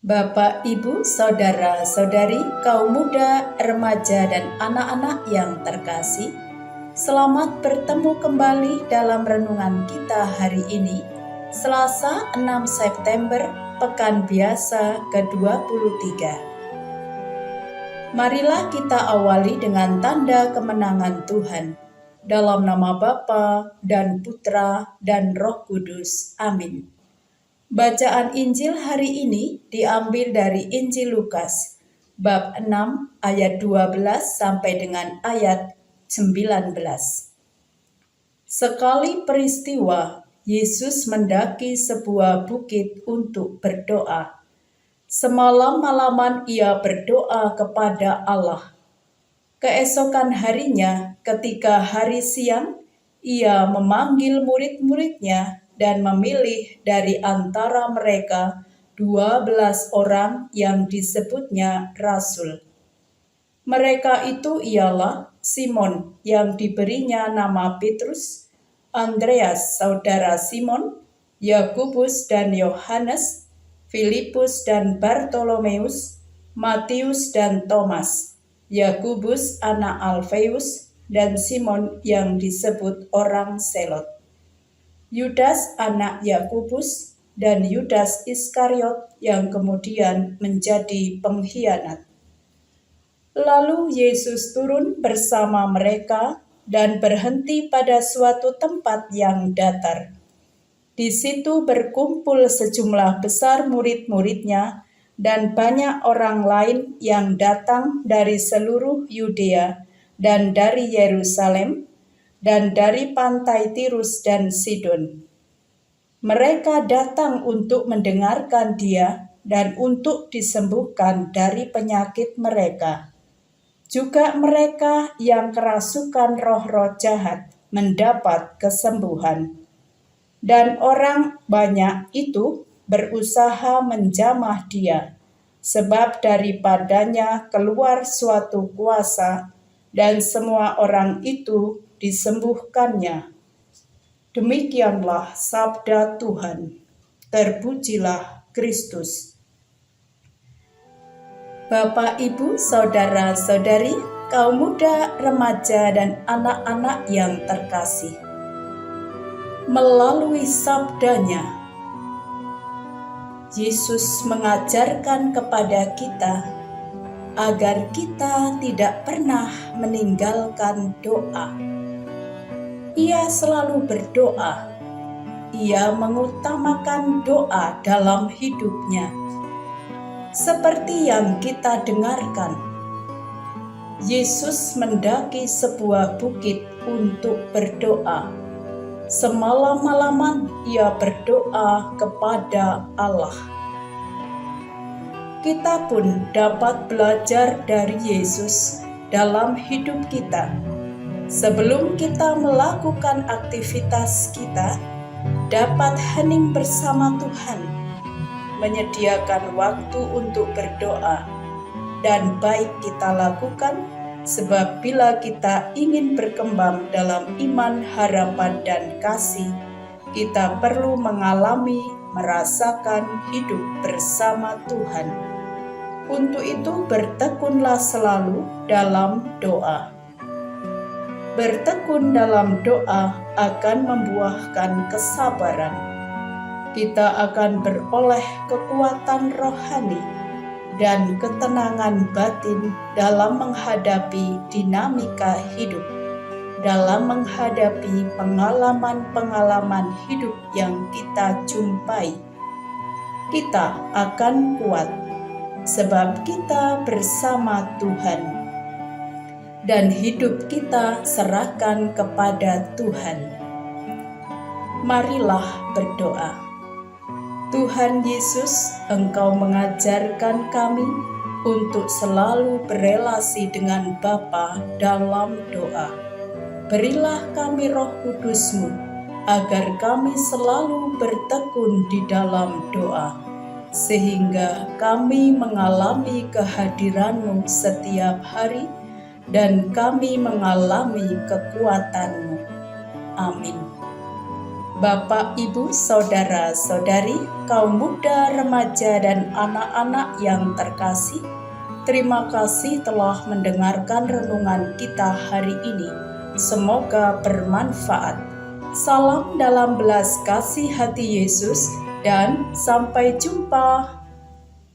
Bapak, Ibu, Saudara-saudari, kaum muda, remaja, dan anak-anak yang terkasih, selamat bertemu kembali dalam renungan kita hari ini, Selasa 6 September, Pekan Biasa ke-23. Marilah kita awali dengan tanda kemenangan Tuhan. Dalam nama Bapa dan Putra dan Roh Kudus. Amin. Bacaan Injil hari ini diambil dari Injil Lukas, bab 6 ayat 12 sampai dengan ayat 19. Sekali peristiwa, Yesus mendaki sebuah bukit untuk berdoa. Semalam-malaman ia berdoa kepada Allah. Keesokan harinya, ketika hari siang, ia memanggil murid-muridnya dan memilih dari antara mereka 12 orang yang disebutnya rasul. Mereka itu ialah Simon yang diberinya nama Petrus, Andreas saudara Simon, Yakobus dan Yohanes, Filipus dan Bartolomeus, Matius dan Thomas, Yakobus anak Alfeus, dan Simon yang disebut orang Selot, Yudas anak Yakobus, dan Yudas Iskariot yang kemudian menjadi pengkhianat. Lalu Yesus turun bersama mereka dan berhenti pada suatu tempat yang datar. Di situ berkumpul sejumlah besar murid-muridnya dan banyak orang lain yang datang dari seluruh Yudea dan dari Yerusalem dan dari pantai Tirus dan Sidon. Mereka datang untuk mendengarkan Dia dan untuk disembuhkan dari penyakit mereka. Juga mereka yang kerasukan roh-roh jahat mendapat kesembuhan. Dan orang banyak itu berusaha menjamah Dia, sebab daripadanya keluar suatu kuasa, dan semua orang itu disembuhkannya. Demikianlah sabda Tuhan. Terpujilah Kristus. Bapak, Ibu, Saudara-saudari, kaum muda, remaja, dan anak-anak yang terkasih, melalui sabdanya, Yesus mengajarkan kepada kita agar kita tidak pernah meninggalkan doa. Ia selalu berdoa. Ia mengutamakan doa dalam hidupnya. Seperti yang kita dengarkan, Yesus mendaki sebuah bukit untuk berdoa. Semalam-malaman ia berdoa kepada Allah. Kita pun dapat belajar dari Yesus dalam hidup kita. Sebelum kita melakukan aktivitas kita, dapat hening bersama Tuhan, menyediakan waktu untuk berdoa, dan baik kita lakukan, sebab bila kita ingin berkembang dalam iman, harapan, dan kasih, kita perlu mengalami, merasakan hidup bersama Tuhan. Untuk itu bertekunlah selalu dalam doa. Bertekun dalam doa akan membuahkan kesabaran. Kita akan beroleh kekuatan rohani dan ketenangan batin dalam menghadapi dinamika hidup, dalam menghadapi pengalaman-pengalaman hidup yang kita jumpai. Kita akan kuat, sebab kita bersama Tuhan. Dan hidup kita serahkan kepada Tuhan. Marilah berdoa. Tuhan Yesus, Engkau mengajarkan kami untuk selalu berelasi dengan Bapa dalam doa. Berilah kami Roh Kudus-Mu, agar kami selalu bertekun di dalam doa, sehingga kami mengalami kehadiran-Mu setiap hari, dan kami mengalami kekuatan-Mu. Amin. Bapak, Ibu, Saudara-saudari, kaum muda, remaja, dan anak-anak yang terkasih, terima kasih telah mendengarkan renungan kita hari ini. Semoga bermanfaat. Salam dalam belas kasih hati Yesus, dan sampai jumpa.